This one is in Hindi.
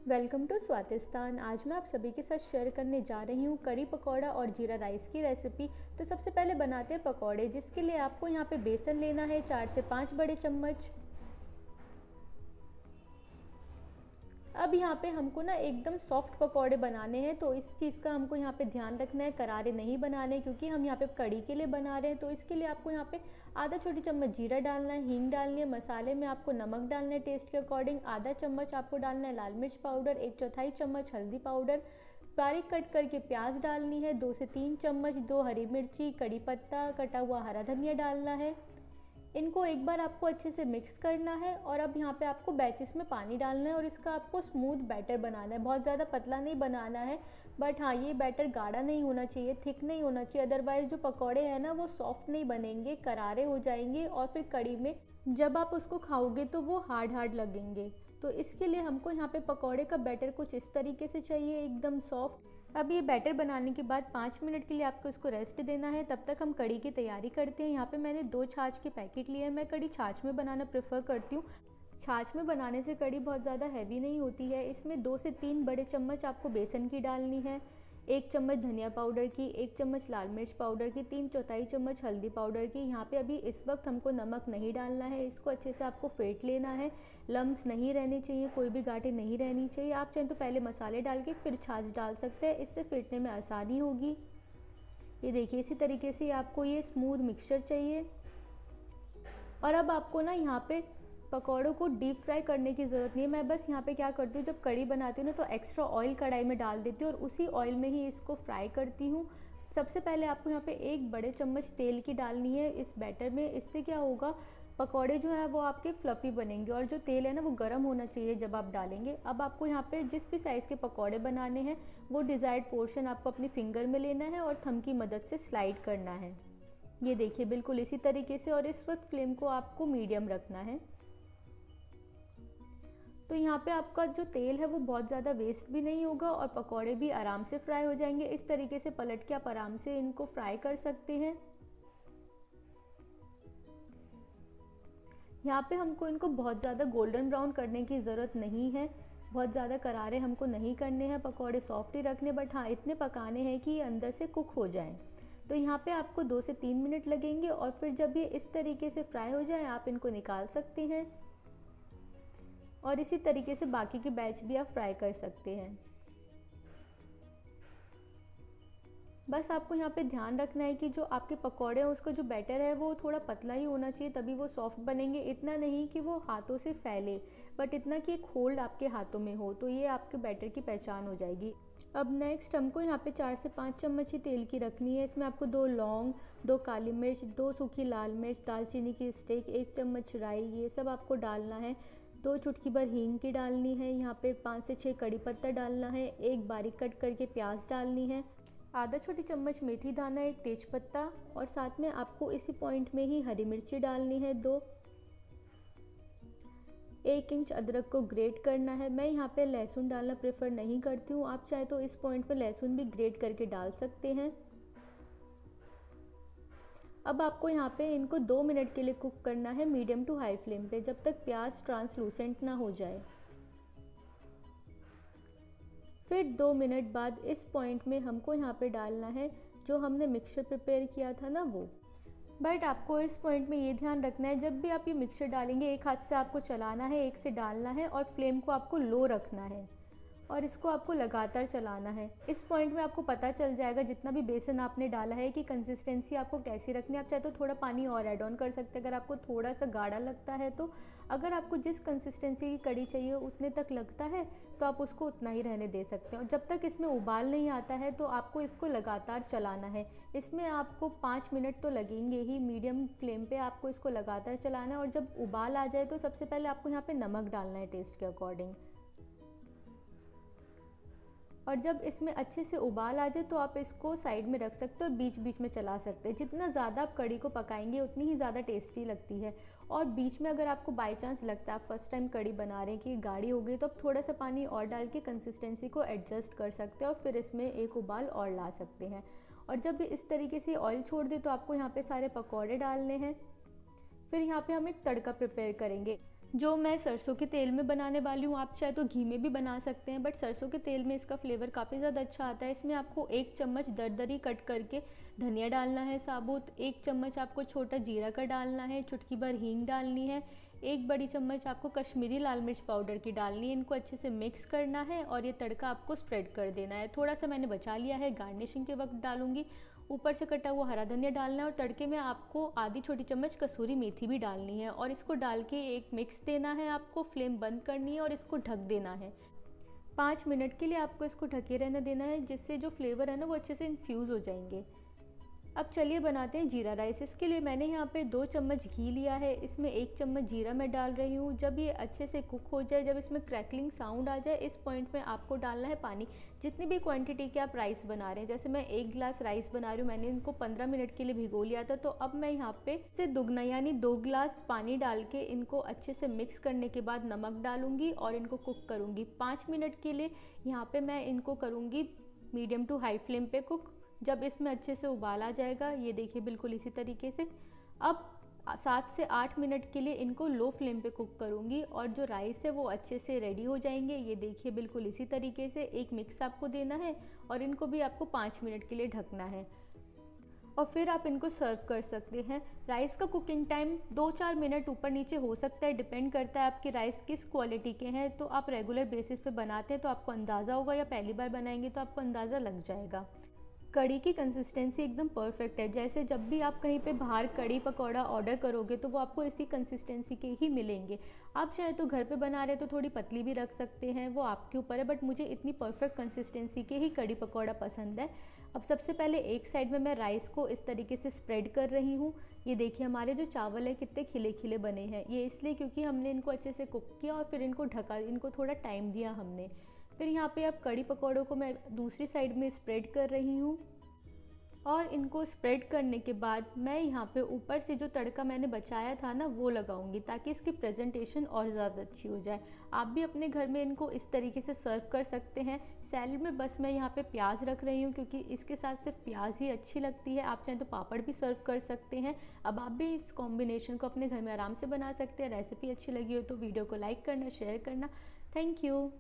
Welcome to स्वादिस्तान। आज मैं आप सभी के साथ शेयर करने जा रही हूँ कड़ी पकौड़ा और जीरा राइस की रेसिपी। तो सबसे पहले बनाते हैं पकौड़े, जिसके लिए आपको यहाँ पे बेसन लेना है 4 से 5 बड़े चम्मच। अब यहाँ पे हमको ना एकदम सॉफ्ट पकौड़े बनाने हैं, तो इस चीज़ का हमको यहाँ पे ध्यान रखना है, करारे नहीं बनाने, क्योंकि हम यहाँ पे कड़ी के लिए बना रहे हैं। तो इसके लिए आपको यहाँ पे आधा छोटी चम्मच जीरा डालना है, हींग डालनी है, मसाले में आपको नमक डालना है टेस्ट के अकॉर्डिंग, आधा चम्मच आपको डालना है लाल मिर्च पाउडर, 1/4 चम्मच हल्दी पाउडर, बारीक कट करके प्याज डालनी है 2 से 3 चम्मच, 2 हरी मिर्ची, कड़ी पत्ता, कटा हुआ हरा धनिया डालना है। इनको एक बार आपको अच्छे से मिक्स करना है और अब यहाँ पे आपको बैचेस में पानी डालना है और इसका आपको स्मूथ बैटर बनाना है। बहुत ज़्यादा पतला नहीं बनाना है, बट हाँ ये बैटर गाढ़ा नहीं होना चाहिए, थिक नहीं होना चाहिए, अदरवाइज़ जो पकौड़े हैं ना वो सॉफ्ट नहीं बनेंगे, करारे हो जाएंगे और फिर कड़ी में जब आप उसको खाओगे तो वो हार्ड हार्ड लगेंगे। तो इसके लिए हमको यहाँ पे पकौड़े का बैटर कुछ इस तरीके से चाहिए, एकदम सॉफ्ट। अब ये बैटर बनाने के बाद 5 मिनट के लिए आपको इसको रेस्ट देना है। तब तक हम कड़ी की तैयारी करते हैं। यहाँ पे मैंने 2 छाछ के पैकेट लिए हैं। मैं कड़ी छाछ में बनाना प्रेफर करती हूँ। छाछ में बनाने से कड़ी बहुत ज़्यादा हैवी नहीं होती है। इसमें 2 से 3 बड़े चम्मच आपको बेसन की डालनी है, 1 चम्मच धनिया पाउडर की, 1 चम्मच लाल मिर्च पाउडर की, 3/4 चम्मच हल्दी पाउडर की। यहाँ पे अभी इस वक्त हमको नमक नहीं डालना है। इसको अच्छे से आपको फेंट लेना है, लम्स नहीं रहने चाहिए, कोई भी गांठें नहीं रहनी चाहिए। आप चाहें तो पहले मसाले डाल के फिर छाछ डाल सकते हैं, इससे फेंटने में आसानी होगी। ये देखिए इसी तरीके से आपको ये स्मूथ मिक्सचर चाहिए। और अब आपको ना यहाँ पे पकौड़ों को डीप फ्राई करने की ज़रूरत नहीं है। मैं बस यहाँ पे क्या करती हूँ, जब कड़ी बनाती हूँ ना तो एक्स्ट्रा ऑयल कढ़ाई में डाल देती हूँ और उसी ऑयल में ही इसको फ्राई करती हूँ। सबसे पहले आपको यहाँ पे 1 बड़े चम्मच तेल की डालनी है इस बैटर में। इससे क्या होगा, पकौड़े जो है वो आपके फ्लफ़ी बनेंगे और जो तेल है ना वो गर्म होना चाहिए जब आप डालेंगे। अब आपको यहाँ पे जिस भी साइज़ के पकौड़े बनाने हैं वो डिज़ायर्ड पोर्शन आपको अपनी फिंगर में लेना है और थंब की मदद से स्लाइड करना है। ये देखिए बिल्कुल इसी तरीके से, और इस वक्त फ्लेम को आपको मीडियम रखना है। तो यहाँ पे आपका जो तेल है वो बहुत ज़्यादा वेस्ट भी नहीं होगा और पकौड़े भी आराम से फ्राई हो जाएंगे। इस तरीके से पलट के आप आराम से इनको फ्राई कर सकते हैं। यहाँ पे हमको इनको बहुत ज़्यादा गोल्डन ब्राउन करने की ज़रूरत नहीं है, बहुत ज़्यादा करारे हमको नहीं करने हैं, पकौड़े सॉफ्ट ही रखने, बट हाँ इतने पकाने हैं कि ये अंदर से कुक हो जाएं। तो यहाँ पे आपको 2 से 3 मिनट लगेंगे और फिर जब ये इस तरीके से फ्राई हो जाए आप इनको निकाल सकते हैं और इसी तरीके से बाकी के बैच भी आप फ्राई कर सकते हैं। बस आपको यहाँ पे ध्यान रखना है कि जो आपके पकौड़े हैं उसका जो बैटर है वो थोड़ा पतला ही होना चाहिए, तभी वो सॉफ्ट बनेंगे। इतना नहीं कि वो हाथों से फैले, बट इतना कि एक होल्ड आपके हाथों में हो, तो ये आपके बैटर की पहचान हो जाएगी। अब नेक्स्ट हमको यहाँ पे 4 से 5 चम्मच ही तेल की रखनी है। इसमें आपको 2 लौंग, 2 काली मिर्च, 2 सूखी लाल मिर्च, दालचीनी की स्टिक, 1 चम्मच राई, ये सब आपको डालना है। 2 चुटकी भर हींग की डालनी है। यहाँ पे 5 से 6 कड़ी पत्ता डालना है, 1 बारीक कट करके प्याज डालनी है, आधा छोटी चम्मच मेथी दाना, 1 तेज पत्ता, और साथ में आपको इसी पॉइंट में ही हरी मिर्ची डालनी है 2। 1 इंच अदरक को ग्रेट करना है। मैं यहाँ पे लहसुन डालना प्रेफर नहीं करती हूँ, आप चाहे तो इस पॉइंट पे लहसुन भी ग्रेट करके डाल सकते हैं। अब आपको यहाँ पे इनको 2 मिनट के लिए कुक करना है मीडियम टू हाई फ्लेम पे, जब तक प्याज ट्रांसलूसेंट ना हो जाए। फिर 2 मिनट बाद इस पॉइंट में हमको यहाँ पे डालना है जो हमने मिक्सचर प्रिपेयर किया था ना वो। बट आपको इस पॉइंट में ये ध्यान रखना है, जब भी आप ये मिक्सचर डालेंगे एक हाथ से आपको चलाना है, एक से डालना है और फ्लेम को आपको लो रखना है और इसको आपको लगातार चलाना है। इस पॉइंट में आपको पता चल जाएगा जितना भी बेसन आपने डाला है कि कंसिस्टेंसी आपको कैसी रखनी है। आप चाहे तो थोड़ा पानी और ऐड ऑन कर सकते हैं अगर आपको थोड़ा सा गाढ़ा लगता है तो। अगर आपको जिस कंसिस्टेंसी की कड़ी चाहिए उतने तक लगता है तो आप उसको उतना ही रहने दे सकते हैं। और जब तक इसमें उबाल नहीं आता है तो आपको इसको लगातार चलाना है। इसमें आपको 5 मिनट तो लगेंगे ही, मीडियम फ्लेम पे आपको इसको लगातार चलाना है। और जब उबाल आ जाए तो सबसे पहले आपको यहाँ पे नमक डालना है टेस्ट के अकॉर्डिंग। और जब इसमें अच्छे से उबाल आ जाए तो आप इसको साइड में रख सकते हो और बीच बीच में चला सकते हैं। जितना ज़्यादा आप कड़ी को पकाएंगे उतनी ही ज़्यादा टेस्टी लगती है। और बीच में अगर आपको बाय चांस लगता है आप फर्स्ट टाइम कड़ी बना रहे हैं कि गाढ़ी हो गई, तो आप थोड़ा सा पानी और डाल के कंसिस्टेंसी को एडजस्ट कर सकते हैं और फिर इसमें एक उबाल और ला सकते हैं। और जब इस तरीके से ऑयल छोड़ दे तो आपको यहाँ पे सारे पकौड़े डालने हैं। फिर यहाँ पे हम एक तड़का प्रिपेयर करेंगे। जो मैं सरसों के तेल में बनाने वाली हूँ, आप चाहे तो घी में भी बना सकते हैं, बट सरसों के तेल में इसका फ्लेवर काफ़ी ज़्यादा अच्छा आता है। इसमें आपको 1 चम्मच दरदरी कट करके धनिया डालना है साबुत, 1 चम्मच आपको छोटा जीरा का डालना है, चुटकी भर हींग डालनी है, 1 बड़ी चम्मच आपको कश्मीरी लाल मिर्च पाउडर की डालनी है। इनको अच्छे से मिक्स करना है और ये तड़का आपको स्प्रेड कर देना है। थोड़ा सा मैंने बचा लिया है, गार्निशिंग के वक्त डालूंगी। ऊपर से कटा हुआ हरा धनिया डालना है और तड़के में आपको आधी छोटी चम्मच कसूरी मेथी भी डालनी है और इसको डाल के एक मिक्स देना है। आपको फ्लेम बंद करनी है और इसको ढक देना है। 5 मिनट के लिए आपको इसको ढके रहने देना है, जिससे जो फ्लेवर है ना वो अच्छे से इन्फ्यूज़ हो जाएंगे। अब चलिए बनाते हैं जीरा राइस। इसके लिए मैंने यहाँ पे 2 चम्मच घी लिया है, इसमें 1 चम्मच जीरा मैं डाल रही हूँ। जब ये अच्छे से कुक हो जाए, जब इसमें क्रैकलिंग साउंड आ जाए, इस पॉइंट में आपको डालना है पानी। जितनी भी क्वांटिटी के आप राइस बना रहे हैं, जैसे मैं 1 गिलास राइस बना रही हूँ, मैंने इनको 15 मिनट के लिए भिगो लिया था, तो अब मैं यहाँ पे से दुगना यानी 2 गिलास पानी डाल के इनको अच्छे से मिक्स करने के बाद नमक डालूंगी और इनको कुक करूँगी 5 मिनट के लिए। यहाँ पर मैं इनको करूँगी मीडियम टू हाई फ्लेम पे कुक। जब इसमें अच्छे से उबाल आ जाएगा, ये देखिए बिल्कुल इसी तरीके से, अब 7 से 8 मिनट के लिए इनको लो फ्लेम पे कुक करूँगी और जो राइस है वो अच्छे से रेडी हो जाएंगे। ये देखिए बिल्कुल इसी तरीके से एक मिक्स आपको देना है और इनको भी आपको 5 मिनट के लिए ढकना है और फिर आप इनको सर्व कर सकते हैं। राइस का कुकिंग टाइम 2-4 मिनट ऊपर नीचे हो सकता है, डिपेंड करता है आपके राइस किस क्वालिटी के हैं। तो आप रेगुलर बेसिस पे बनाते हैं तो आपको अंदाज़ा होगा, या पहली बार बनाएंगे तो आपको अंदाज़ा लग जाएगा। कड़ी की कंसिस्टेंसी एकदम परफेक्ट है। जैसे जब भी आप कहीं पे बाहर कड़ी पकौड़ा ऑर्डर करोगे तो वो आपको इसी कंसिस्टेंसी के ही मिलेंगे। आप चाहे तो घर पे बना रहे तो थोड़ी पतली भी रख सकते हैं, वो आपके ऊपर है, बट मुझे इतनी परफेक्ट कंसिस्टेंसी के ही कड़ी पकौड़ा पसंद है। अब सबसे पहले एक साइड में मैं राइस को इस तरीके से स्प्रेड कर रही हूँ। ये देखिए हमारे जो चावल है कितने खिले खिले बने हैं, ये इसलिए क्योंकि हमने इनको अच्छे से कुक किया और फिर इनको ढका, इनको थोड़ा टाइम दिया हमने। फिर यहाँ पे अब कड़ी पकौड़ों को मैं दूसरी साइड में स्प्रेड कर रही हूँ और इनको स्प्रेड करने के बाद मैं यहाँ पे ऊपर से जो तड़का मैंने बचाया था ना वो लगाऊंगी, ताकि इसकी प्रेजेंटेशन और ज़्यादा अच्छी हो जाए। आप भी अपने घर में इनको इस तरीके से सर्व कर सकते हैं। सैलेड में बस मैं यहाँ पे प्याज रख रही हूँ क्योंकि इसके साथ सिर्फ प्याज ही अच्छी लगती है। आप चाहें तो पापड़ भी सर्व कर सकते हैं। अब आप भी इस कॉम्बिनेशन को अपने घर में आराम से बना सकते हैं। रेसिपी अच्छी लगी हो तो वीडियो को लाइक करना, शेयर करना। Thank you.